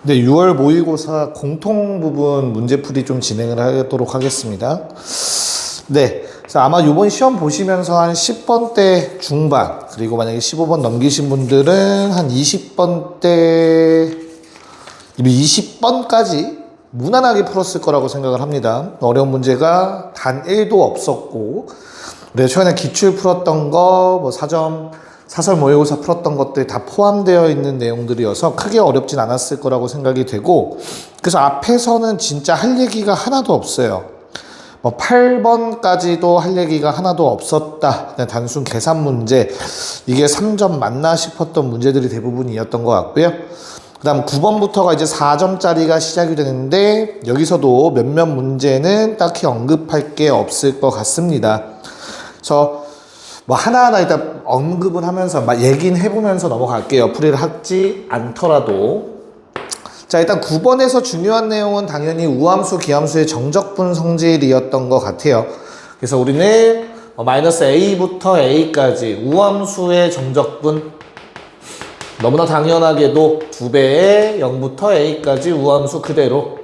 네, 6월 모의고사 공통 부분 문제풀이 좀 진행을 하도록 하겠습니다. 네, 그래서 아마 이번 시험 보시면서 한 10번대 중반, 그리고 만약에 15번 넘기신 분들은 한 20번대, 20번까지 무난하게 풀었을 거라고 생각을 합니다. 어려운 문제가 단 1도 없었고, 우리가 최근에 기출 풀었던 거, 뭐 사설 모의고사 풀었던 것들이 다 포함되어 있는 내용들이어서 크게 어렵진 않았을 거라고 생각이 되고, 그래서 앞에서는 진짜 할 얘기가 하나도 없어요. 뭐 8번까지도 할 얘기가 하나도 없었다. 그냥 단순 계산 문제, 이게 3점 맞나 싶었던 문제들이 대부분이었던 것 같고요. 그 다음 9번부터가 이제 4점짜리가 시작이 되는데, 여기서도 몇몇 문제는 딱히 언급할 게 없을 것 같습니다. 그래서 뭐 하나하나 일단 언급은 하면서 막 얘기는 해보면서 넘어갈게요. 풀이를 하지 않더라도. 자, 일단 9번에서 중요한 내용은 당연히 우함수, 기함수의 정적분 성질이었던 것 같아요. 그래서 우리는 마이너스 a부터 a까지 우함수의 정적분, 너무나 당연하게도 2배의 0부터 a까지 우함수 그대로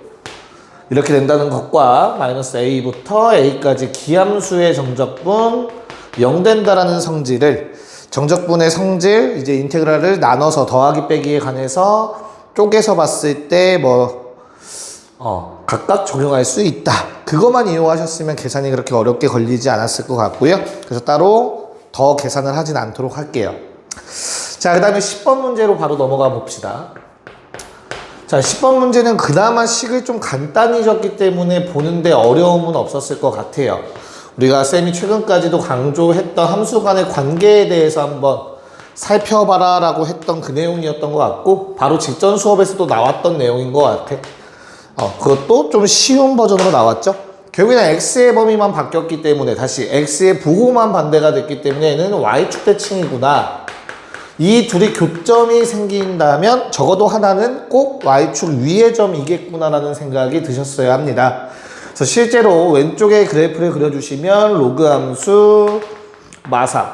이렇게 된다는 것과 마이너스 a부터 a까지 기함수의 정적분 0 된다라는 성질을, 정적분의 성질, 이제 인테그랄을 나눠서 더하기 빼기에 관해서 쪼개서 봤을 때 각각 적용할 수 있다. 그것만 이용하셨으면 계산이 그렇게 어렵게 걸리지 않았을 것 같고요. 그래서 따로 더 계산을 하진 않도록 할게요. 자, 그 다음에 10번 문제로 바로 넘어가 봅시다. 자, 10번 문제는 그나마 식을 좀 간단히 줬기 때문에 보는데 어려움은 없었을 것 같아요. 우리가 쌤이 최근까지도 강조했던 함수 간의 관계에 대해서 한번 살펴봐라 라고 했던 그 내용이었던 것 같고, 바로 직전 수업에서도 나왔던 내용인 것 같아. 그것도 좀 쉬운 버전으로 나왔죠. 결국에는 x의 범위만 바뀌었기 때문에, 다시 x의 부호만 반대가 됐기 때문에 얘는 y축 대칭이구나. 이 둘이 교점이 생긴다면 적어도 하나는 꼭 y축 위의 점이겠구나라는 생각이 드셨어야 합니다. 그래서 실제로 왼쪽에 그래프를 그려주시면 로그 함수, 마사,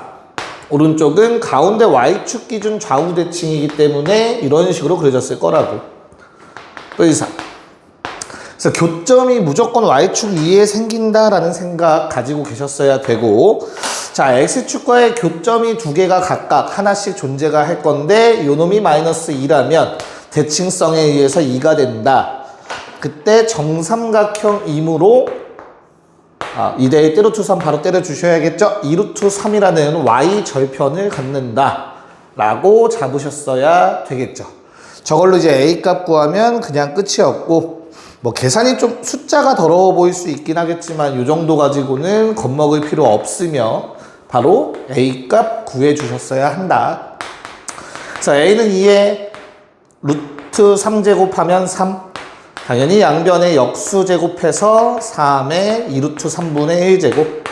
오른쪽은 가운데 y축 기준 좌우 대칭이기 때문에 이런 식으로 그려졌을 거라고. 또 이상. 그래서 교점이 무조건 y축 위에 생긴다라는 생각 가지고 계셨어야 되고, 자, x축과의 교점이 두 개가 각각 하나씩 존재가 할 건데, 요놈이 마이너스 2라면 대칭성에 의해서 2가 된다. 그때 정삼각형이므로 2대1 떼루트 3 바로 때려주셔야겠죠. 2루트 3이라는 y 절편을 갖는다 라고 잡으셨어야 되겠죠. 저걸로 이제 a 값 구하면 그냥 끝이었고, 뭐 계산이 좀 숫자가 더러워 보일 수 있긴 하겠지만 이 정도 가지고는 겁먹을 필요 없으며 바로 a 값 구해 주셨어야 한다. 그래서 a는 2에 루트 3제곱하면 3, 당연히 양변의 역수 제곱해서 3의 2루트 3분의 1제곱,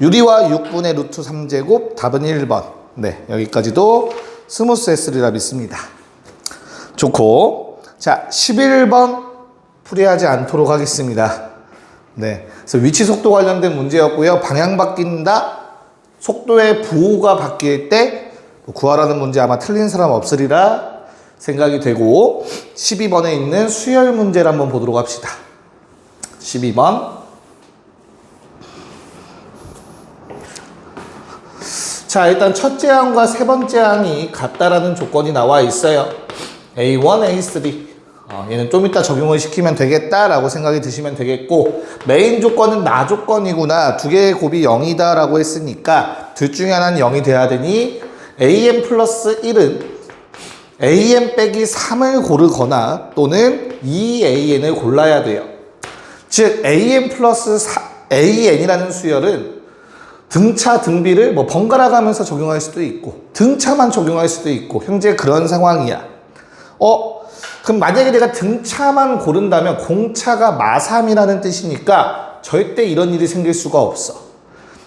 유리와 6분의 루트 3제곱, 답은 1번. 네, 여기까지도 스무스 했으리라 믿습니다. 좋고, 자, 11번 풀이하지 않도록 하겠습니다. 네, 그래서 위치 속도 관련된 문제였고요. 방향 바뀐다, 속도의 부호가 바뀔 때 구하라는 문제 아마 틀린 사람 없으리라 생각이 되고, 12번에 있는 수열 문제를 한번 보도록 합시다. 12번. 자, 일단 첫째 항과 세 번째 항이 같다라는 조건이 나와 있어요. A1, A3. 얘는 좀 이따 적용을 시키면 되겠다라고 생각이 드시면 되겠고, 메인 조건은 나 조건이구나, 두 개의 곱이 0이다 라고 했으니까 둘 중에 하나는 0이 돼야 되니 AN 플러스 1은 AN 빼기 3을 고르거나 또는 2AN을 골라야 돼요. 즉 AN 플러스 AN이라는 수열은 등차 등비를 뭐 번갈아 가면서 적용할 수도 있고 등차만 적용할 수도 있고, 현재 그런 상황이야. 그럼 만약에 내가 등차만 고른다면 공차가 마삼이라는 뜻이니까 절대 이런 일이 생길 수가 없어.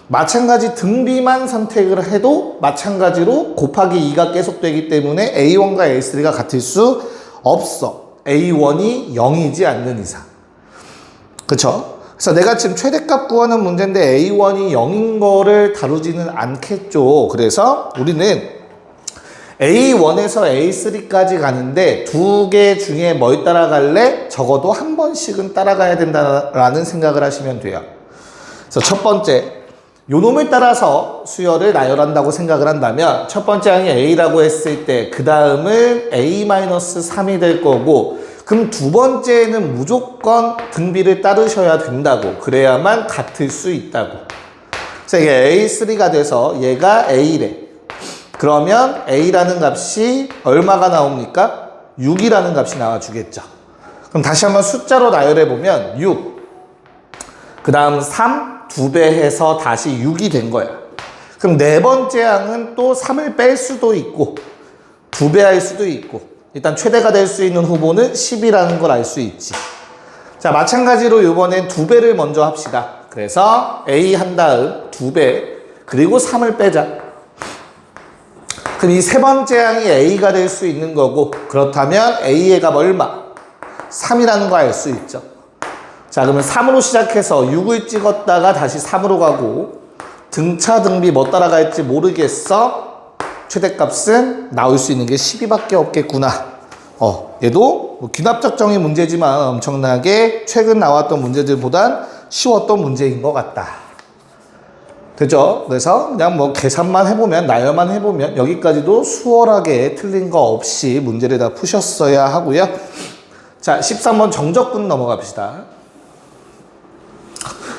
마찬가지 등비만 선택을 해도 마찬가지로 곱하기 2가 계속되기 때문에 A1과 A3가 같을 수 없어. A1이 0이지 않는 이상. 그쵸? 그래서 내가 지금 최대값 구하는 문제인데 A1이 0인 거를 다루지는 않겠죠. 그래서 우리는 A1에서 A3까지 가는데 두 개 중에 뭘 따라갈래? 적어도 한 번씩은 따라가야 된다라는 생각을 하시면 돼요. 그래서 첫 번째, 요 놈을 따라서 수열을 나열한다고 생각을 한다면 첫 번째 항이 A라고 했을 때 그 다음은 A-3이 될 거고, 그럼 두 번째는 무조건 등비를 따르셔야 된다고, 그래야만 같을 수 있다고. 그래서 이게 A3가 돼서 얘가 A래. 그러면 A라는 값이 얼마가 나옵니까? 6이라는 값이 나와주겠죠. 그럼 다시 한번 숫자로 나열해보면 6, 그 다음 3, 2배 해서 다시 6이 된 거야. 그럼 네 번째 항은 또 3을 뺄 수도 있고 2배 할 수도 있고, 일단 최대가 될 수 있는 후보는 10이라는 걸 알 수 있지. 자, 마찬가지로 이번엔 2배를 먼저 합시다. 그래서 A 한 다음 2배, 그리고 3을 빼자. 그럼 이 세 번째 항이 A가 될 수 있는 거고, 그렇다면 A의 값 얼마? 3이라는 거 알 수 있죠. 자, 그러면 3으로 시작해서 6을 찍었다가 다시 3으로 가고, 등차 등비 뭐 따라갈지 모르겠어. 최대값은 나올 수 있는 게 12밖에 없겠구나. 얘도 뭐 귀납적 정의 문제지만 엄청나게 최근 나왔던 문제들보단 쉬웠던 문제인 것 같다. 되죠? 그래서 그냥 뭐 계산만 해보면, 나열만 해보면 여기까지도 수월하게 틀린 거 없이 문제를 다 푸셨어야 하고요. 자, 13번 정적분 넘어갑시다.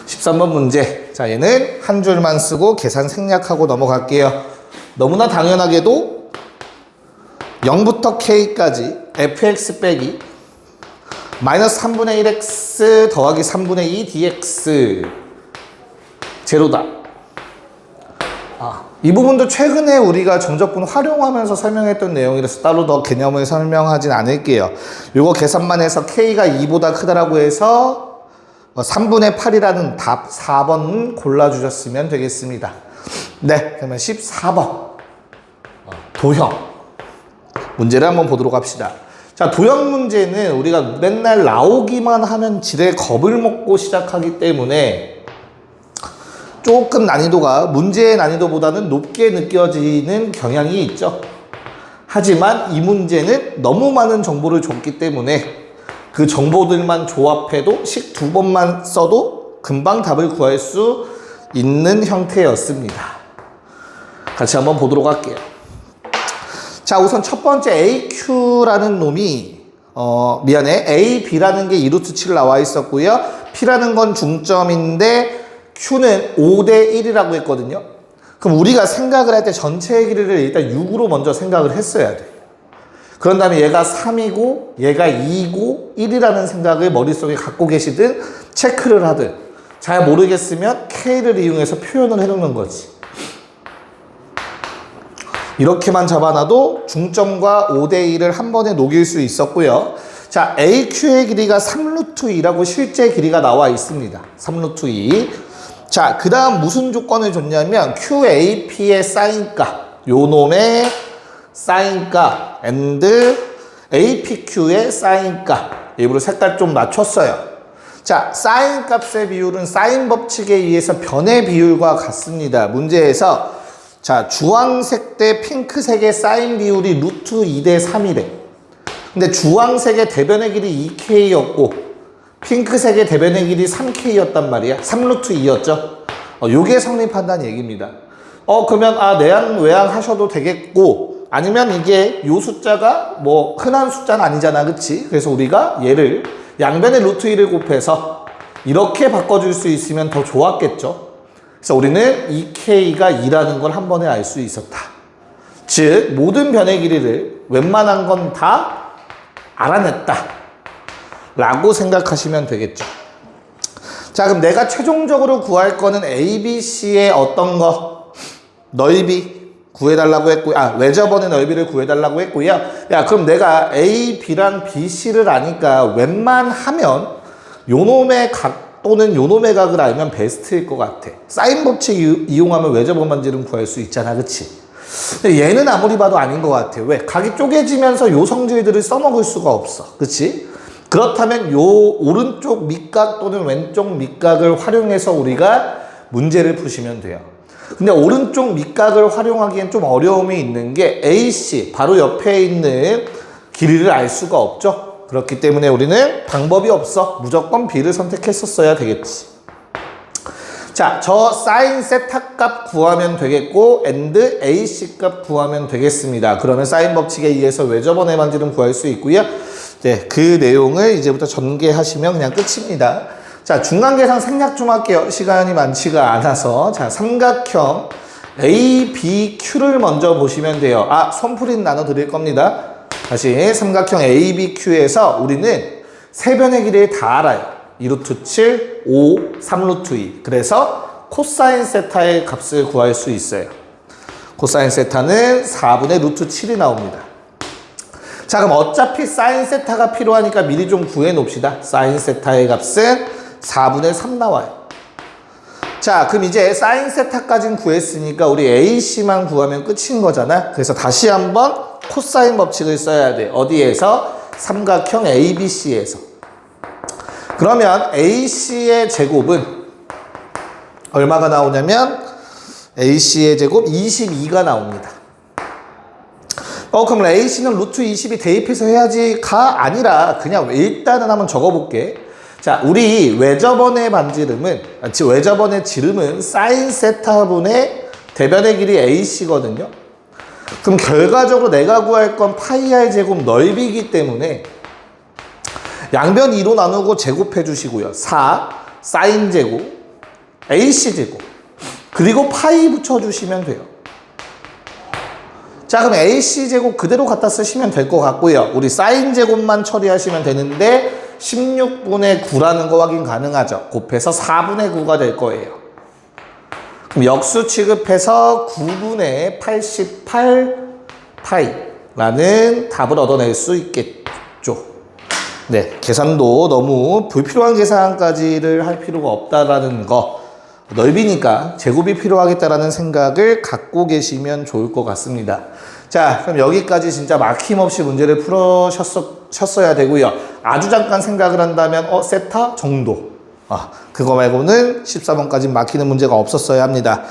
13번 문제. 자, 얘는 한 줄만 쓰고 계산 생략하고 넘어갈게요. 너무나 당연하게도 0부터 K까지 fx 빼기 마이너스 3분의 1x 더하기 3분의 2 dx 제로다. 이 부분도 최근에 우리가 정적분 활용하면서 설명했던 내용이라서 따로 더 개념을 설명하진 않을게요. 요거 계산만 해서 K가 2보다 크다라고 해서 3분의 8이라는 답 4번 골라주셨으면 되겠습니다. 네, 그러면 14번 도형 문제를 한번 보도록 합시다. 자, 도형 문제는 우리가 맨날 나오기만 하면 지레 겁을 먹고 시작하기 때문에 조금 난이도가 문제의 난이도보다는 높게 느껴지는 경향이 있죠. 하지만 이 문제는 너무 많은 정보를 줬기 때문에 그 정보들만 조합해도 식 2번만 써도 금방 답을 구할 수 있는 형태였습니다. 같이 한번 보도록 할게요. 자, 우선 첫 번째 AQ라는 놈이 AB라는 게 2루트 7 나와 있었고요. P라는 건 중점인데 Q는 5대 1이라고 했거든요. 그럼 우리가 생각을 할 때 전체의 길이를 일단 6으로 먼저 생각을 했어야 돼. 그런 다음에 얘가 3이고 얘가 2고 1이라는 생각을 머릿속에 갖고 계시든 체크를 하든, 잘 모르겠으면 K를 이용해서 표현을 해놓는 거지. 이렇게만 잡아놔도 중점과 5대 1을 한 번에 녹일 수 있었고요. 자, AQ의 길이가 3루트 2라고 실제 길이가 나와 있습니다. 3루트 2. 자, 그 다음 무슨 조건을 줬냐면 QAP의 사인값, 요 놈의 사인값 and APQ의 사인값, 일부러 색깔 좀 맞췄어요. 자, 사인값의 비율은 사인 법칙에 의해서 변의 비율과 같습니다. 문제에서 자, 주황색 대 핑크색의 사인 비율이 루트 2대 3이래. 근데 주황색의 대변의 길이 2K였고 핑크색의 대변의 길이 3K였단 말이야. 3루트 2였죠. 요게 성립한다는 얘기입니다. 그러면 내양 외양 하셔도 되겠고, 아니면 이게 요 숫자가 뭐 흔한 숫자는 아니잖아, 그치? 그래서 우리가 얘를 양변의 루트 2를 곱해서 이렇게 바꿔줄 수 있으면 더 좋았겠죠. 그래서 우리는 2K가 2라는 걸 한 번에 알 수 있었다. 즉 모든 변의 길이를 웬만한 건 다 알아냈다 라고 생각하시면 되겠죠. 자, 그럼 내가 최종적으로 구할 거는 A, B, C의 어떤 거? 넓이 구해달라고 했고요. 외접원의 넓이를 구해달라고 했고요. 야, 그럼 내가 A, B랑 B, C를 아니까 웬만하면 요놈의 각 또는 요놈의 각을 알면 베스트일 것 같아. 사인 법칙 이용하면 외접원 반지름 구할 수 있잖아, 그치? 근데 얘는 아무리 봐도 아닌 것 같아. 왜? 각이 쪼개지면서 요 성질들을 써먹을 수가 없어, 그치? 그렇다면 요 오른쪽 밑각 또는 왼쪽 밑각을 활용해서 우리가 문제를 푸시면 돼요. 근데 오른쪽 밑각을 활용하기엔 좀 어려움이 있는 게 AC 바로 옆에 있는 길이를 알 수가 없죠. 그렇기 때문에 우리는 방법이 없어. 무조건 B를 선택했었어야 되겠지. 자, 저 사인 세타 값 구하면 되겠고 and AC 값 구하면 되겠습니다. 그러면 사인 법칙에 의해서 외접원의 반지름 구할 수 있고요. 네, 그 내용을 이제부터 전개하시면 그냥 끝입니다. 자, 중간 계산 생략 좀 할게요. 시간이 많지가 않아서. 자, 삼각형 ABQ를 먼저 보시면 돼요. 아, 손풀이는 나눠 드릴 겁니다. 다시 삼각형 ABQ에서 우리는 세 변의 길이를 다 알아요. 2루트 7, 5, 3루트 2. 그래서 코사인 세타의 값을 구할 수 있어요. 코사인 세타는 4분의 루트 7이 나옵니다. 자, 그럼 어차피 사인 세타가 필요하니까 미리 좀 구해 놓읍시다. 사인 세타의 값은 4분의 3 나와요. 자, 그럼 이제 사인 세타까지는 구했으니까 우리 AC만 구하면 끝인 거잖아. 그래서 다시 한번 코사인 법칙을 써야 돼. 어디에서? 삼각형 ABC에서. 그러면 AC의 제곱은 얼마가 나오냐면 AC의 제곱 22가 나옵니다. 그럼 AC는 루트 20이 대입해서 해야지가 아니라 그냥 일단은 한번 적어볼게. 자, 우리 외접원의 반지름은, 외접원의 지름은 사인 세타분의 대변의 길이 AC거든요. 그럼 결과적으로 내가 구할 건 파이 r 제곱 넓이기 때문에 양변 2로 나누고 제곱해 주시고요. 4, 사인 제곱, AC 제곱, 그리고 파이 붙여주시면 돼요. 자, 그럼 AC 제곱 그대로 갖다 쓰시면 될 것 같고요. 우리 사인 제곱만 처리하시면 되는데 16분의 9라는 거 확인 가능하죠. 곱해서 4분의 9가 될 거예요. 그럼 역수 취급해서 9분의 88 파이라는 답을 얻어낼 수 있겠죠. 네, 계산도 너무 불필요한 계산까지를 할 필요가 없다라는 거, 넓이니까 제곱이 필요하겠다라는 생각을 갖고 계시면 좋을 것 같습니다. 자, 그럼 여기까지 진짜 막힘없이 문제를 풀으셨어야 되고요. 아주 잠깐 생각을 한다면 세타 정도. 그거 말고는 14번까지 막히는 문제가 없었어야 합니다.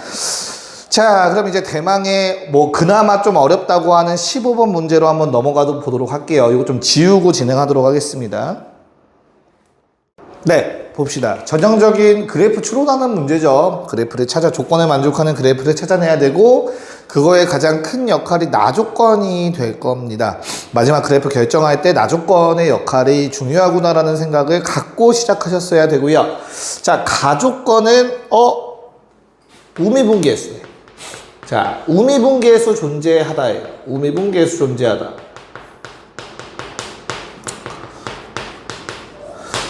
자, 그럼 이제 대망의 그나마 좀 어렵다고 하는 15번 문제로 한번 넘어가 보도록 할게요. 이거 좀 지우고 진행하도록 하겠습니다. 네, 봅시다. 전형적인 그래프 추론하는 문제죠. 그래프를 조건에 만족하는 그래프를 찾아내야 되고, 그거의 가장 큰 역할이 나조건이 될 겁니다. 마지막 그래프 결정할 때 나조건의 역할이 중요하구나라는 생각을 갖고 시작하셨어야 되고요. 자, 가조건은 우미분계수예요. 자, 우미분계수 존재하다예요. 우미분계수 존재하다.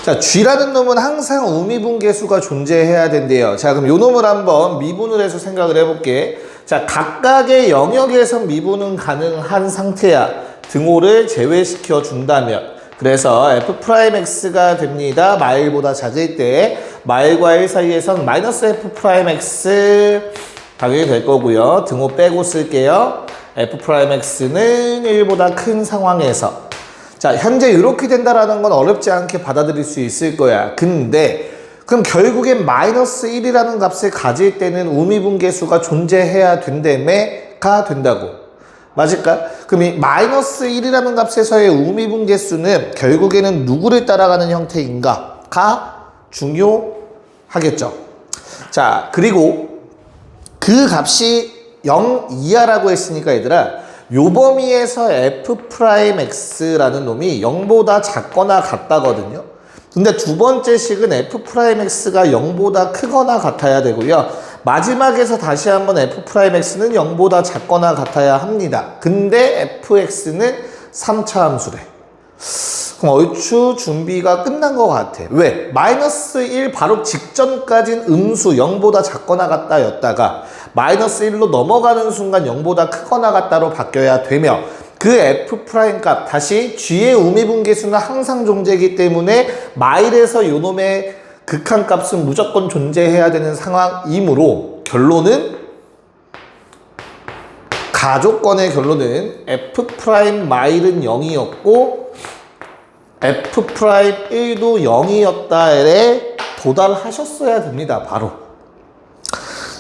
자, G라는 놈은 항상 우미분계수가 존재해야 된대요. 자, 그럼 요 놈을 한번 미분을 해서 생각을 해볼게. 자, 각각의 영역에서 미분은 가능한 상태야. 등호를 제외시켜 준다면. 그래서 F'X가 됩니다. 마일보다 작을 때 마일과 1 사이에선 마이너스 F'X 당연히 될 거고요. 등호 빼고 쓸게요. F'X는 1보다 큰 상황에서. 자, 현재 이렇게 된다라는 건 어렵지 않게 받아들일 수 있을 거야. 근데 그럼 결국엔 마이너스 1이라는 값을 가질 때는 우미분계수가 존재해야 된다며가 된다고. 맞을까? 그럼 이 마이너스 1이라는 값에서의 우미분계수는 결국에는 누구를 따라가는 형태인가가 중요하겠죠. 자, 그리고 그 값이 0 이하라고 했으니까 얘들아, 요 범위에서 F'X라는 놈이 0보다 작거나 같다거든요. 근데 두 번째 식은 F'X가 0보다 크거나 같아야 되고요. 마지막에서 다시 한번 F'X는 0보다 작거나 같아야 합니다. 근데 Fx는 3차 함수래. 그럼 얼추 준비가 끝난 것 같아. 왜? 마이너스 1 바로 직전까진 음수 0보다 작거나 같다 였다가 마이너스 1로 넘어가는 순간 0보다 크거나 같다로 바뀌어야 되며, 그 F' 값, 다시 G의 우미분계수는 항상 존재이기 때문에 마일에서 요놈의 극한값은 무조건 존재해야 되는 상황이므로 결론은, 가조건의 결론은 F' 마일은 0이었고 F'1도 0이었다에 도달하셨어야 됩니다. 바로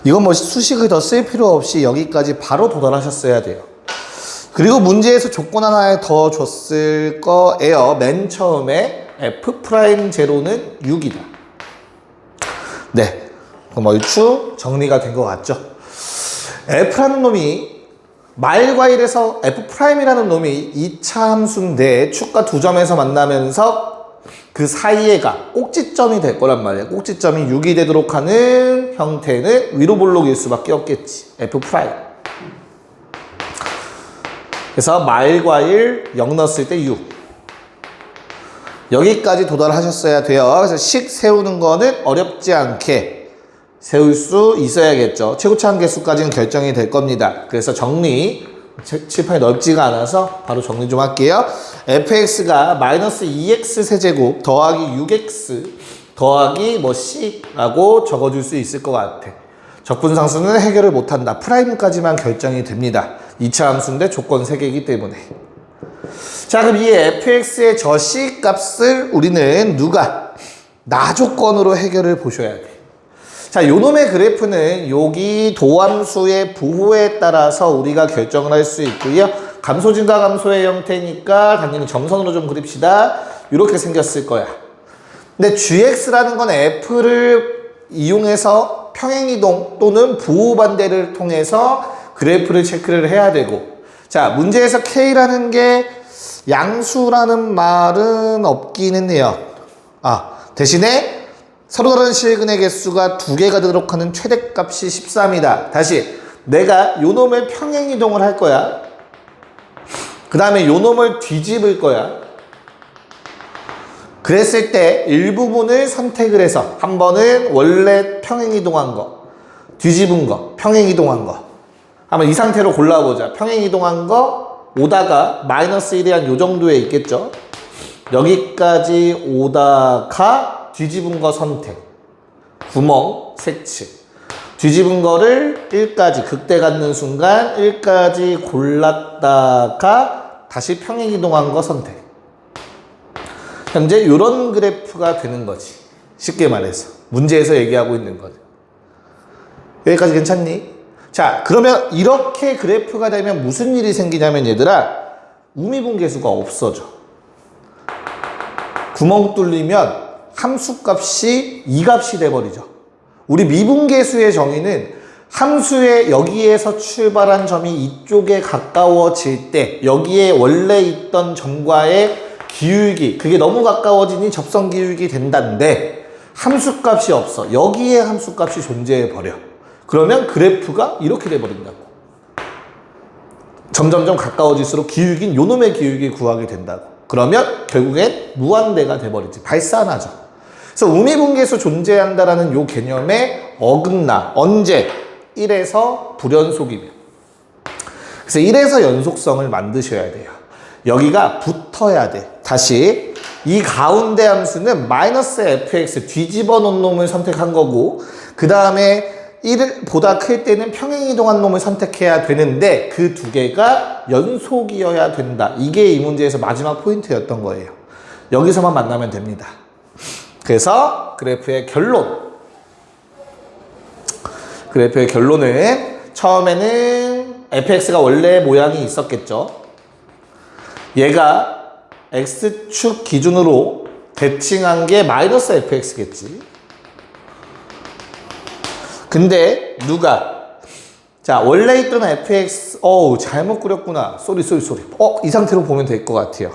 이건 뭐 수식을 더 쓸 필요 없이 여기까지 바로 도달하셨어야 돼요. 그리고 문제에서 조건 하나 더 줬을 거예요. 맨 처음에 F'0는 6이다. 네. 그럼 얼추 정리가 된 것 같죠? F라는 놈이 마일과일에서 F'이라는 놈이 2차 함수인데 축과 두 점에서 만나면서 그 사이에가 꼭지점이 될 거란 말이야. 꼭지점이 6이 되도록 하는 형태는 위로 볼록일 수밖에 없겠지. F'. 그래서 마일과일 0 넣었을 때 6. 여기까지 도달하셨어야 돼요. 그래서 식 세우는 거는 어렵지 않게 세울 수 있어야겠죠. 최고차 한계수까지는 결정이 될 겁니다. 그래서 정리, 칠판이 넓지가 않아서 바로 정리 좀 할게요. fx가 마이너스 2x 세제곱 더하기 6x 더하기 뭐 c라고 적어줄 수 있을 것 같아. 적분상수는 해결을 못한다. 프라임까지만 결정이 됩니다. 2차 함수인데 조건 3개이기 때문에. 자, 그럼 이 fx의 저 c 값을 우리는 누가? 나조건으로 해결을 보셔야 돼. 자, 요놈의 그래프는 여기 도함수의 부호에 따라서 우리가 결정을 할 수 있고요. 감소증가 감소의 형태니까 당연히 점선으로 좀 그립시다. 이렇게 생겼을 거야. 근데 gx라는 건 f를 이용해서 평행이동 또는 부호 반대를 통해서 그래프를 체크를 해야 되고, 자, 문제에서 k라는 게 양수라는 말은 없기는 해요. 대신에 서로 다른 실근의 개수가 2개가 되도록 하는 최대값이 13이다. 다시, 내가 요 놈을 평행이동을 할 거야. 그 다음에 요 놈을 뒤집을 거야. 그랬을 때 일부분을 선택을 해서 한 번은 원래 평행이동한 거, 뒤집은 거, 평행이동한 거. 한번 이 상태로 골라보자. 평행이동한 거 오다가 마이너스 1이 한 요 정도에 있겠죠. 여기까지 오다가 뒤집은 거 선택, 구멍, 색칠. 뒤집은 거를 1까지, 극대 갖는 순간 1까지 골랐다가 다시 평행이동한 거 선택. 현재 이런 그래프가 되는 거지. 쉽게 말해서. 문제에서 얘기하고 있는 거는. 여기까지 괜찮니? 자, 그러면 이렇게 그래프가 되면 무슨 일이 생기냐면 얘들아, 우미분계수가 없어져. 구멍 뚫리면 함수값이 2값이 돼버리죠. 우리 미분계수의 정의는 함수의 여기에서 출발한 점이 이쪽에 가까워질 때 여기에 원래 있던 점과의 기울기, 그게 너무 가까워지니 접선 기울기 된다는데 함수값이 없어. 여기에 함수값이 존재해버려. 그러면 그래프가 이렇게 돼버린다고. 점점점 가까워질수록 기울기는 요놈의 기울기 구하게 된다고. 그러면 결국엔 무한대가 돼버리지. 발산하죠. 그래서 우미분계수 존재한다라는 요 개념에 어긋나. 언제? 1에서 불연속이면. 그래서 1에서 연속성을 만드셔야 돼요. 여기가 붙어야 돼. 다시 이 가운데 함수는 마이너스 fx 뒤집어 놓은 놈을 선택한 거고, 그 다음에 1보다 클 때는 평행이동한 놈을 선택해야 되는데 그 두 개가 연속이어야 된다. 이게 이 문제에서 마지막 포인트였던 거예요. 여기서만 만나면 됩니다. 그래서 그래프의 결론은 처음에는 fx가 원래 모양이 있었겠죠. 얘가 x축 기준으로 대칭한 게 마이너스 fx겠지. 근데 누가? 자, 원래 있던 fx, 잘못 그렸구나. 쏘리. 이 상태로 보면 될 것 같아요.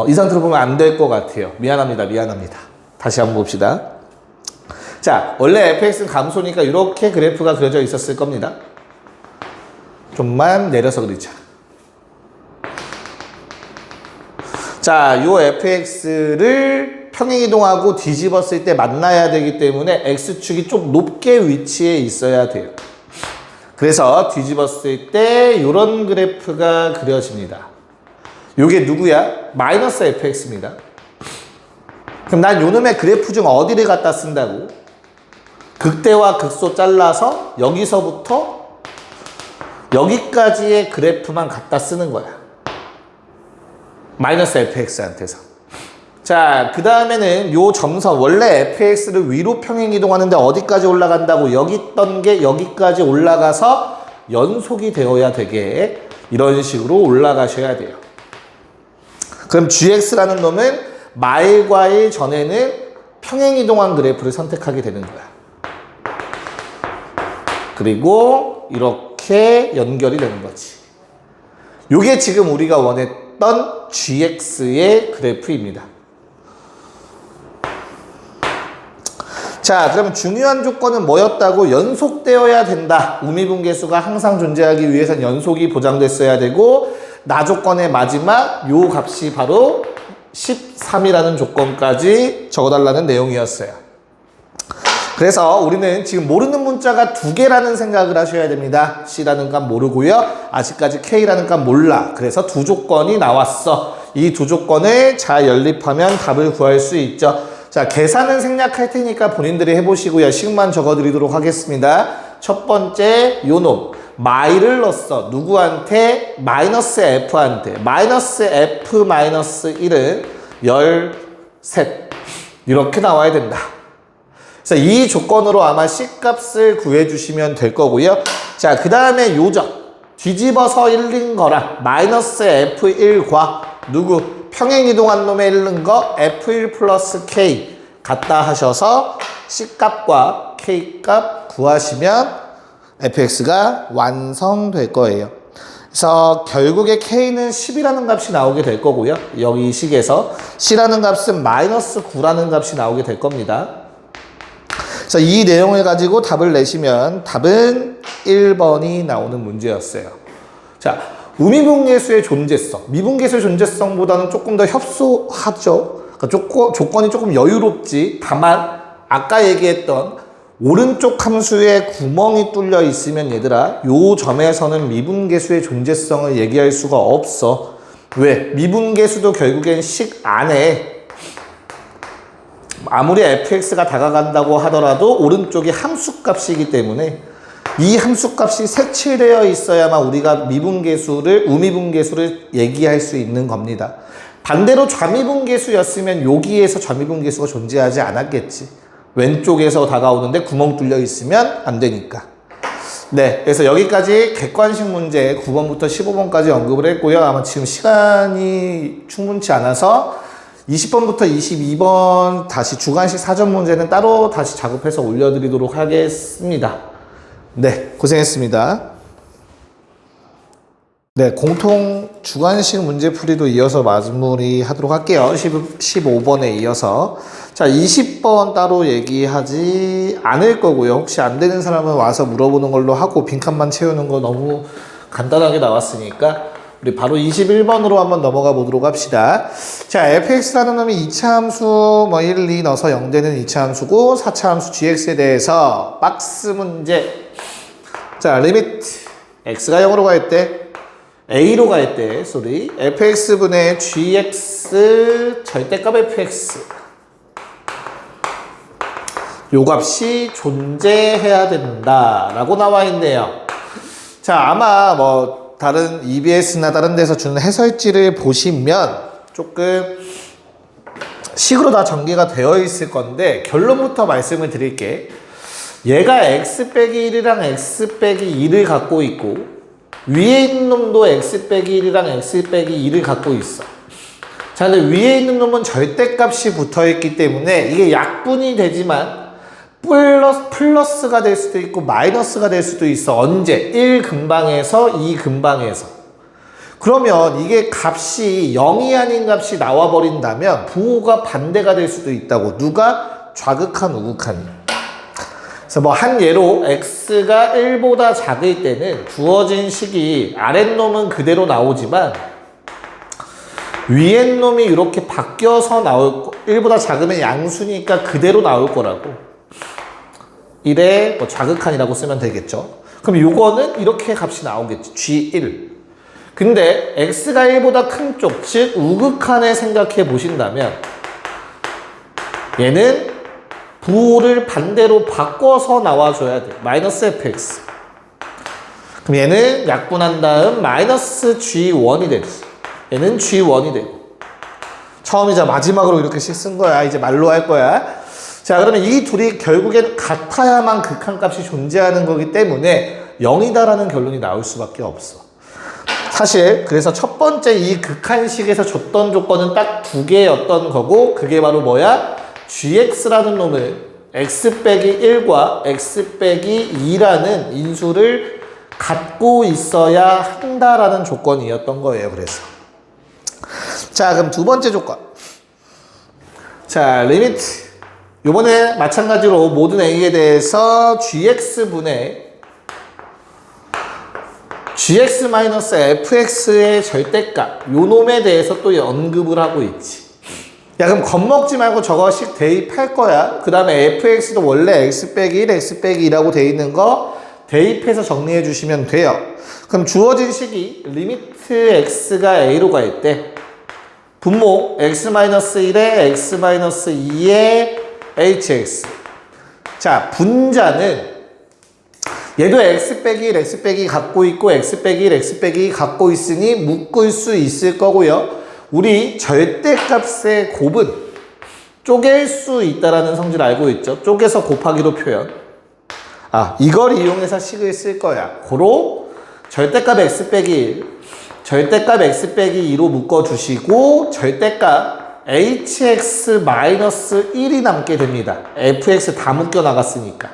이 상태로 보면 안 될 것 같아요. 미안합니다. 다시 한번 봅시다. 자, 원래 fx는 감소니까 이렇게 그래프가 그려져 있었을 겁니다. 좀만 내려서 그리자. 자, 요 fx를 평행이동하고 뒤집었을 때 만나야 되기 때문에 x축이 좀 높게 위치해 있어야 돼요. 그래서 뒤집었을 때 이런 그래프가 그려집니다. 요게 누구야? 마이너스 fx입니다. 그럼 난 요놈의 그래프 중 어디를 갖다 쓴다고? 극대와 극소 잘라서 여기서부터 여기까지의 그래프만 갖다 쓰는 거야. 마이너스 fx한테서. 자, 그 다음에는 요 점선, 원래 fx를 위로 평행 이동하는데 어디까지 올라간다고? 여기 있던 게 여기까지 올라가서 연속이 되어야 되게 이런 식으로 올라가셔야 돼요. 그럼 gx라는 놈은 마일과 일 전에는 평행 이동한 그래프를 선택하게 되는 거야. 그리고 이렇게 연결이 되는 거지. 요게 지금 우리가 원했던 gx의 그래프입니다. 자, 그럼 중요한 조건은 뭐였다고? 연속되어야 된다. 우미분계수가 항상 존재하기 위해선 연속이 보장됐어야 되고, 나 조건의 마지막 요 값이 바로 13이라는 조건까지 적어달라는 내용이었어요. 그래서 우리는 지금 모르는 문자가 2개라는 생각을 하셔야 됩니다. C라는 값 모르고요. 아직까지 K라는 값 몰라. 그래서 2조건이 나왔어. 이 2조건을 잘 연립하면 답을 구할 수 있죠. 자, 계산은 생략할 테니까 본인들이 해보시고요. 식만 적어드리도록 하겠습니다. 첫 번째 요놈 마이를 넣었어. 누구한테? 마이너스 F한테. 마이너스 F 마이너스 1은 13 이렇게 나와야 된다. 그래서 이 조건으로 아마 C값을 구해주시면 될 거고요. 자, 그 다음에 요점 뒤집어서 읽는 거랑 마이너스 F1과 누구? 평행이동한 놈에 읽는 거 F1 플러스 K 갖다 하셔서 C값과 K값 구하시면 fx가 완성될 거예요. 그래서 결국에 K는 10이라는 값이 나오게 될 거고요. 여기 이 식에서 C라는 값은 마이너스 9라는 값이 나오게 될 겁니다. 그래서 이 내용을 가지고 답을 내시면 답은 1번이 나오는 문제였어요. 자, 우미분계수의 존재성, 미분계수의 존재성보다는 조금 더 협소하죠. 그러니까 조건이 조금 여유롭지. 다만 아까 얘기했던 오른쪽 함수에 구멍이 뚫려 있으면 얘들아, 요 점에서는 미분계수의 존재성을 얘기할 수가 없어. 왜? 미분계수도 결국엔 식 안에 아무리 fx가 다가간다고 하더라도 오른쪽이 함수값이기 때문에 이 함수값이 색칠되어 있어야만 우리가 우미분계수를 얘기할 수 있는 겁니다. 반대로 좌미분계수였으면 여기에서 좌미분계수가 존재하지 않았겠지. 왼쪽에서 다가오는데 구멍 뚫려 있으면 안 되니까. 네, 그래서 여기까지 객관식 문제 9번부터 15번까지 언급을 했고요. 아마 지금 시간이 충분치 않아서 20번부터 22번 다시 주관식 사전 문제는 따로 다시 작업해서 올려드리도록 하겠습니다. 네, 고생했습니다. 네, 공통 주관식 문제풀이도 이어서 마무리 하도록 할게요. 15번에 이어서. 자, 20번 따로 얘기하지 않을 거고요. 혹시 안 되는 사람은 와서 물어보는 걸로 하고 빈칸만 채우는 거 너무 간단하게 나왔으니까 우리 바로 21번으로 한번 넘어가 보도록 합시다. 자, fx라는 놈이 2차 함수 1, 2 넣어서 0 되는 2차 함수고 4차 함수 gx에 대해서 박스 문제. 자, 리미트 x가 0으로 갈 때 a로 갈 때 fx분의 gx 절대값 fx 요 값이 존재해야 된다라고 나와 있네요. 자, 아마 다른 EBS나 다른 데서 주는 해설지를 보시면 조금 식으로 다 전개가 되어 있을 건데 결론부터 말씀을 드릴게. 얘가 x 빼기 1이랑 x 빼기 2를 갖고 있고 위에 있는 놈도 x 빼기 1이랑 x 빼기 2를 갖고 있어. 자, 근데 위에 있는 놈은 절대값이 붙어있기 때문에 이게 약분이 되지만 플러스가 될 수도 있고 마이너스가 될 수도 있어. 언제? 1 근방에서 2 근방에서. 그러면 이게 값이 0이 아닌 값이 나와버린다면 부호가 반대가 될 수도 있다고. 누가? 좌극한 우극한이. 그래서 한 예로 x가 1보다 작을 때는 주어진 식이 아랫놈은 그대로 나오지만 위에 놈이 이렇게 바뀌어서 나올 거. 1보다 작으면 양수니까 그대로 나올 거라고. 1에 좌극한이라고 쓰면 되겠죠. 그럼 요거는 이렇게 값이 나오겠지. G1. 근데 x가 1보다 큰 쪽, 즉 우극한을 생각해 보신다면 얘는 부호를 반대로 바꿔서 나와줘야 돼. 마이너스 fx. 그럼 얘는 약분한 다음 마이너스 g1이 되지. 얘는 g1이 되고. 처음이자 마지막으로 이렇게씩 쓴 거야. 이제 말로 할 거야. 자, 그러면 이 둘이 결국엔 같아야만 극한값이 존재하는 거기 때문에 0이다라는 결론이 나올 수밖에 없어. 사실 그래서 첫 번째 이 극한식에서 줬던 조건은 딱 두 개였던 거고, 그게 바로 뭐야? gx라는 놈을 x 빼기 1과 x 빼기 2라는 인수를 갖고 있어야 한다라는 조건이었던 거예요. 그래서 자, 그럼 두 번째 조건. 자, 리미트. 요번에 마찬가지로 모든 a에 대해서 gx분의 gx-fx의 절대값, 요 놈에 대해서 또 언급을 하고 있지. 야, 그럼 겁먹지 말고 저거씩 대입할 거야. 그 다음에 fx도 원래 x 빼기 1, x 빼기 2라고 돼 있는 거 대입해서 정리해 주시면 돼요. 그럼 주어진 식이 리미트 x가 a로 가 있대. 분모 x-1에 x-2에 hx. 자, 분자는 얘도 x 빼기 1, x 빼기 갖고 있고 x 빼기 1, x 빼기 갖고 있으니 묶을 수 있을 거고요. 우리 절대값의 곱은 쪼갤 수 있다라는 성질 알고 있죠? 쪼개서 곱하기로 표현. 아, 이걸 이용해서 식을 쓸 거야. 고로 절대값 x 빼기 1, 절대값 x 빼기 2로 묶어주시고 절대값 hx-1이 남게 됩니다. fx 다 묶여 나갔으니까.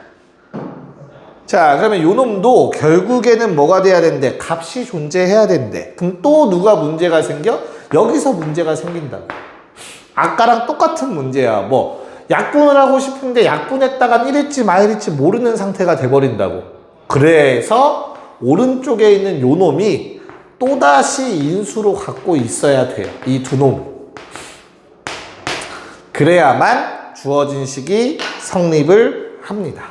자, 그러면 요 놈도 결국에는 뭐가 돼야 된대? 값이 존재해야 된대. 그럼 또 누가 문제가 생겨? 여기서 문제가 생긴다고. 아까랑 똑같은 문제야. 뭐 약분을 하고 싶은데 약분했다간 1일지 말일지 모르는 상태가 돼버린다고. 그래서 오른쪽에 있는 요 놈이 또다시 인수로 갖고 있어야 돼요. 이 두 놈. 그래야만 주어진 식이 성립을 합니다.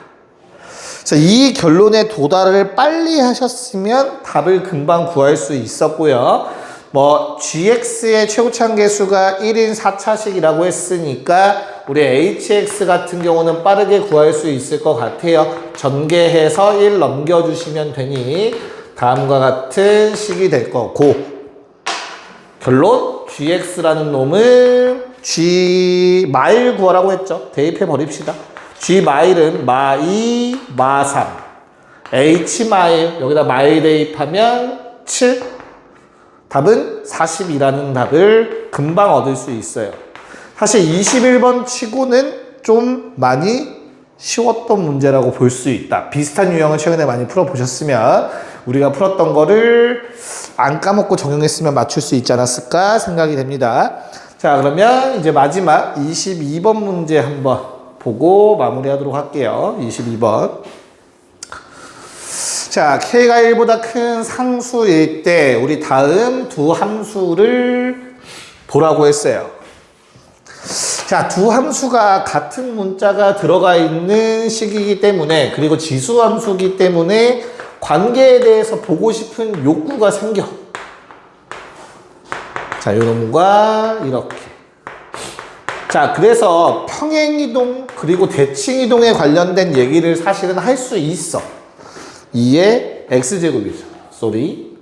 자, 이 결론에 도달을 빨리 하셨으면 답을 금방 구할 수 있었고요. 뭐 gx의 최고차함계수가 1인 4차식이라고 했으니까 우리 hx 같은 경우는 빠르게 구할 수 있을 것 같아요. 전개해서 1 넘겨주시면 되니 다음과 같은 식이 될 거고, 결론 gx라는 놈을 g 마일 구하라고 했죠. 대입해 버립시다. g 마일은 마2, 마3, h 마일 여기다 마일 대입하면 7. 답은 40이라는 답을 금방 얻을 수 있어요. 사실 21번 치고는 좀 많이 쉬웠던 문제라고 볼 수 있다. 비슷한 유형을 최근에 많이 풀어보셨으면 우리가 풀었던 거를 안 까먹고 적용했으면 맞출 수 있지 않았을까 생각이 됩니다. 자, 그러면 이제 마지막 22번 문제 한번 보고 마무리하도록 할게요. 22번. 자, k가 1보다 큰 상수일 때 우리 다음 두 함수를 보라고 했어요. 자, 두 함수가 같은 문자가 들어가 있는 식이기 때문에, 그리고 지수함수이기 때문에 관계에 대해서 보고 싶은 욕구가 생겨. 자, 요놈과 이렇게. 자, 그래서 평행이동 그리고 대칭이동에 관련된 얘기를 사실은 할 수 있어. 2의 x제곱이죠. 쏘리.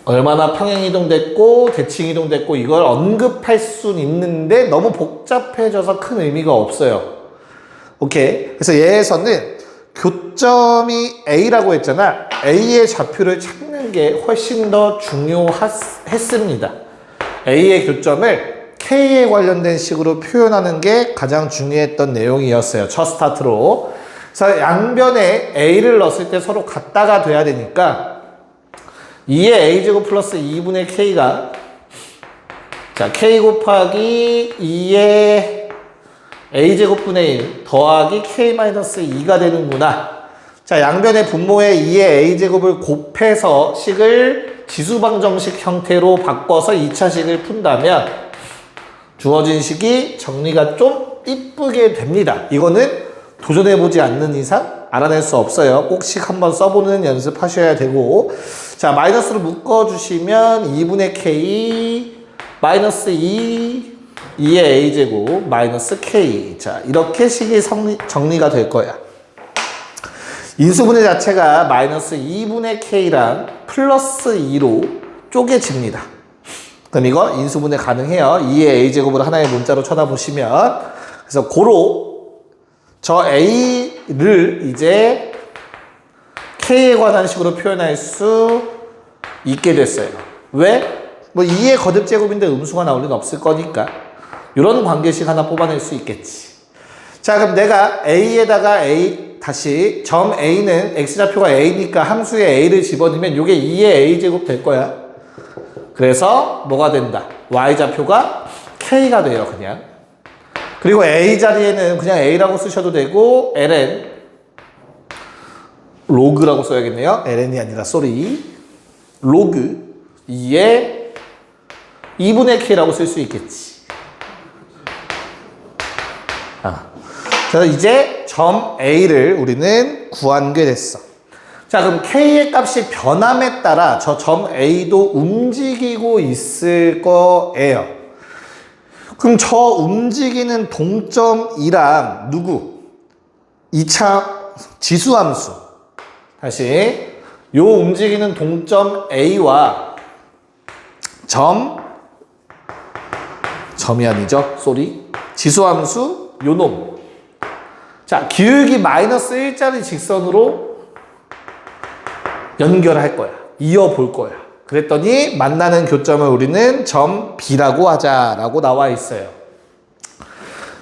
얼마나 평행이동 됐고 대칭이동 됐고 이걸 언급할 수는 있는데 너무 복잡해져서 큰 의미가 없어요. 오케이. 그래서 얘에서는 교점이 A라고 했잖아. A의 좌표를 찾는 게 훨씬 더 중요했습니다. A의 교점을 K에 관련된 식으로 표현하는 게 가장 중요했던 내용이었어요. 첫 스타트로. 그래서 양변에 A를 넣었을 때 서로 같다가 돼야 되니까 2의 A제곱 플러스 2분의 K가, 자, K 곱하기 2의 A제곱분의 1 더하기 K-2가 되는구나. 자, 양변의 분모에 2의 A제곱을 곱해서 식을 지수방정식 형태로 바꿔서 2차식을 푼다면 주어진 식이 정리가 좀 이쁘게 됩니다. 이거는 도전해보지 않는 이상 알아낼 수 없어요. 꼭 식 한번 써보는 연습하셔야 되고, 자, 마이너스로 묶어주시면 2분의 K 마이너스 2 2의 A제곱 마이너스 K. 자, 이렇게 식이 정리가 될 거야. 인수분해 자체가 마이너스 2분의 K랑 플러스 2로 쪼개집니다. 그럼 이거 인수분해 가능해요. 2의 a제곱을 하나의 문자로 쳐다보시면. 그래서 고로 저 a를 이제 k에 관한 식으로 표현할 수 있게 됐어요. 왜? 뭐 2의 거듭제곱인데 음수가 나올 리는 없을 거니까 이런 관계식 하나 뽑아낼 수 있겠지. 자, 그럼 내가 a에다가 a 다시 점 a는 x좌표가 a니까 함수에 a를 집어넣으면 이게 2의 a제곱 될 거야. 그래서 뭐가 된다? y좌표가 k가 돼요, 그냥. 그리고 a 자리에는 그냥 a라고 쓰셔도 되고 ln 로그라고 써야겠네요. ln이 아니라 로그 2의 2분의 k라고 쓸 수 있겠지. 그래서 이제 점 A를 우리는 구한 게 됐어. 자, 그럼 K의 값이 변함에 따라 저 점 A도 움직이고 있을 거예요. 그럼 저 움직이는 동점이랑 누구? 2차 지수함수. 다시 요 움직이는 동점 A와 점이 아니죠. 지수함수 요놈. 자, 기울기 마이너스 1짜리 직선으로 연결할 거야. 이어볼 거야. 그랬더니 만나는 교점을 우리는 점 B라고 하자라고 나와 있어요.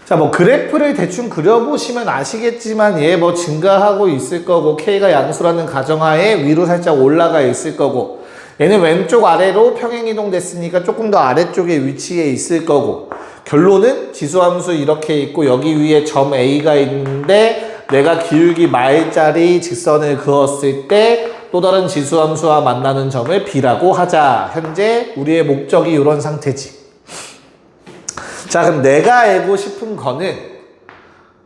자, 뭐 그래프를 대충 그려보시면 아시겠지만 얘 뭐 증가하고 있을 거고 K가 양수라는 가정하에 위로 살짝 올라가 있을 거고 얘는 왼쪽 아래로 평행이동 됐으니까 조금 더 아래쪽에 위치해 있을 거고 결론은 지수함수 이렇게 있고 여기 위에 점 A가 있는데 내가 기울기 마일짜리 직선을 그었을 때 또 다른 지수함수와 만나는 점을 B라고 하자. 현재 우리의 목적이 이런 상태지. 자, 그럼 내가 알고 싶은 거는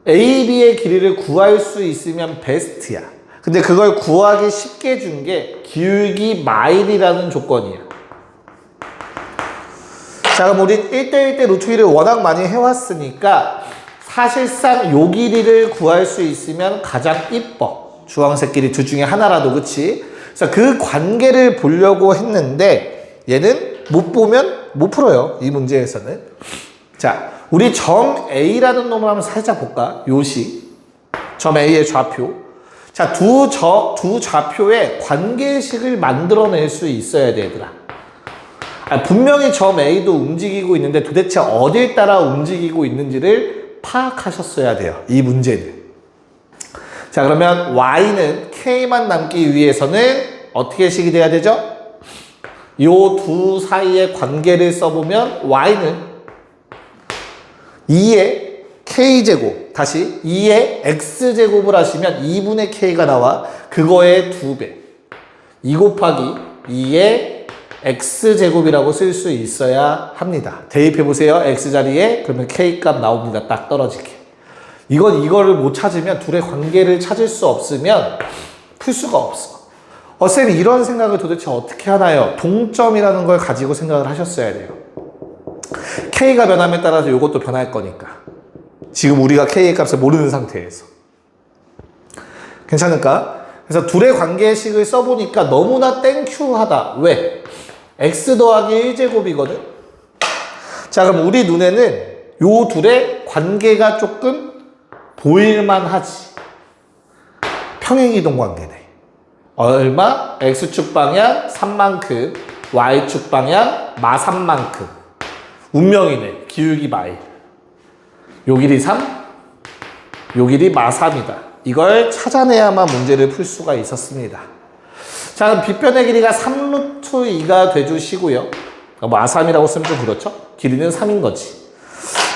A, B의 길이를 구할 수 있으면 베스트야. 근데 그걸 구하기 쉽게 준 게 기울기 마일이라는 조건이야. 자, 그럼 우린 1대1 대 루트 1을 워낙 많이 해왔으니까 사실상 요 길이를 구할 수 있으면 가장 이뻐. 주황색 길이 둘 중에 하나라도, 그치? 그래서 그 관계를 보려고 했는데 얘는 못 보면 못 풀어요. 이 문제에서는. 자, 우리 점 A라는 놈을 한번 살짝 볼까? 요시. 점 A의 좌표. 자, 두 좌표의 관계식을 만들어낼 수 있어야 돼, 얘들아. 분명히 점 A도 움직이고 있는데 도대체 어딜 따라 움직이고 있는지를 파악하셨어야 돼요. 이 문제는. 자, 그러면 Y는 K만 남기 위해서는 어떻게 식이 돼야 되죠? 요 두 사이의 관계를 써보면 Y는 2의 K제곱, 다시 2의 X제곱을 하시면 2분의 K가 나와. 그거의 2배. 2 곱하기 2의 X제곱이라고 쓸 수 있어야 합니다. 대입해보세요. X자리에. 그러면 K값 나옵니다. 딱 떨어지게. 이거를 못 찾으면 둘의 관계를 찾을 수 없으면 풀 수가 없어. 쌤이 이런 생각을 도대체 어떻게 하나요? 동점이라는 걸 가지고 생각을 하셨어야 돼요. K가 변함에 따라서 이것도 변할 거니까. 지금 우리가 K의 값을 모르는 상태에서. 괜찮을까? 그래서 둘의 관계식을 써보니까 너무나 땡큐하다. 왜? X 더하기 1제곱이거든? 자, 그럼 우리 눈에는 요 둘의 관계가 조금 보일만 하지. 평행이동 관계네. 얼마? X축 방향 3만큼, Y축 방향 마3만큼. 운명이네. 기울기 마일. 요 길이 3, 요 길이 마3이다. 이걸 찾아내야만 문제를 풀 수가 있었습니다. 자, 그럼 빗변의 길이가 3루트 2가 돼주시고요. 마3이라고 쓰면 좀 그렇죠? 길이는 3인 거지.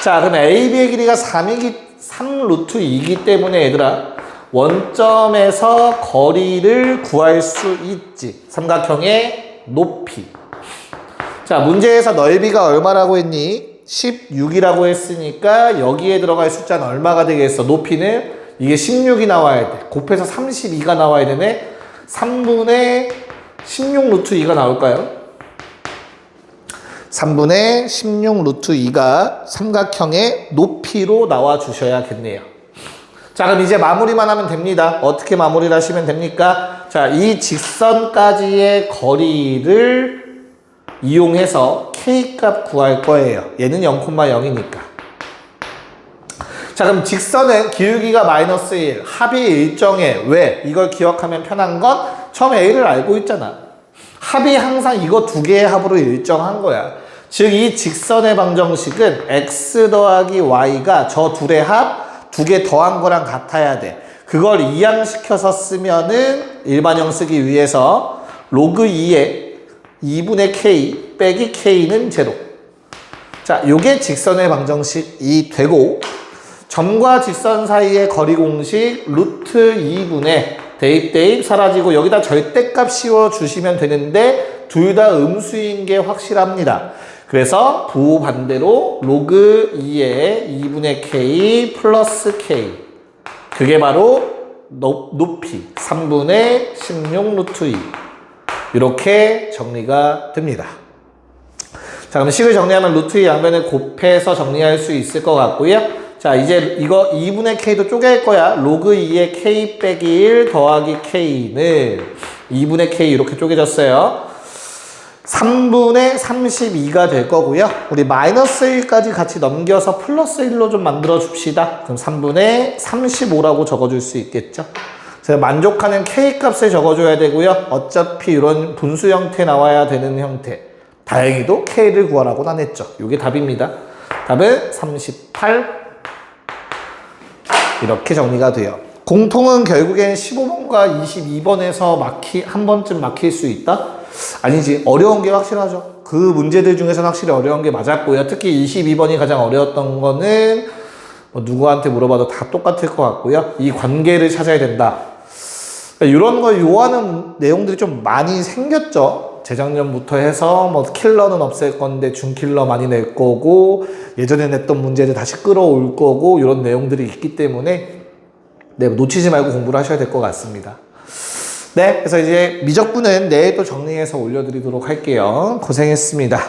자, 그럼 AB의 길이가 3루트 2이기 때문에 얘들아 원점에서 거리를 구할 수 있지. 삼각형의 높이. 자, 문제에서 넓이가 얼마라고 했니? 16이라고 했으니까 여기에 들어갈 숫자는 얼마가 되겠어? 높이는 이게 16이 나와야 돼. 곱해서 32가 나와야 되네. 3분의 16 루트 2가 나올까요? 3분의 16 루트 2가 삼각형의 높이로 나와 주셔야겠네요. 자, 그럼 이제 마무리만 하면 됩니다. 어떻게 마무리를 하시면 됩니까? 자, 이 직선까지의 거리를 이용해서 K값 구할 거예요. 얘는 0,0이니까. 자, 그럼 직선은 기울기가 마이너스 1, 합이 일정해. 왜? 이걸 기억하면 편한 건 처음에 A를 알고 있잖아. 합이 항상 이거 두 개의 합으로 일정한 거야. 즉, 이 직선의 방정식은 x 더하기 y가 저 둘의 합 두 개 더한 거랑 같아야 돼. 그걸 이항시켜서 쓰면은 일반형 쓰기 위해서 로그 2에 2분의 k 빼기 k는 제로. 자, 요게 직선의 방정식이 되고, 점과 직선 사이의 거리 공식 루트 2분의 대입 사라지고 여기다 절대값 씌워주시면 되는데 둘 다 음수인 게 확실합니다. 그래서 부반대로 로그 2의 2분의 k 플러스 k, 그게 바로 높이 3분의 16 루트 2, 이렇게 정리가 됩니다. 자, 그럼 식을 정리하면 루트 2 양변을 곱해서 정리할 수 있을 것 같고요. 자, 이제 이거 2분의 k도 쪼갤 거야. 로그 2의 k 빼기 1 더하기 k는 2분의 k 이렇게 쪼개졌어요. 3분의 32가 될 거고요. 우리 마이너스 1까지 같이 넘겨서 플러스 1로 좀 만들어 줍시다. 그럼 3분의 35라고 적어줄 수 있겠죠. 제가 만족하는 k 값을 적어줘야 되고요. 어차피 이런 분수 형태 나와야 되는 형태. 다행히도 k를 구하라고 안 했죠. 이게 답입니다. 답은 38. 이렇게 정리가 돼요. 공통은 결국엔 15번과 22번에서 한 번쯤 막힐 수 있다? 아니지, 어려운 게 확실하죠. 그 문제들 중에서는 확실히 어려운 게 맞았고요. 특히 22번이 가장 어려웠던 거는 뭐 누구한테 물어봐도 다 똑같을 것 같고요. 이 관계를 찾아야 된다. 이런 걸 요하는 내용들이 좀 많이 생겼죠. 재작년부터 해서 뭐 킬러는 없앨 건데 준킬러 많이 낼 거고, 예전에 냈던 문제를 다시 끌어올 거고, 이런 내용들이 있기 때문에 네, 놓치지 말고 공부를 하셔야 될 것 같습니다. 네, 그래서 이제 미적분은 내일 또 정리해서 올려드리도록 할게요. 고생했습니다.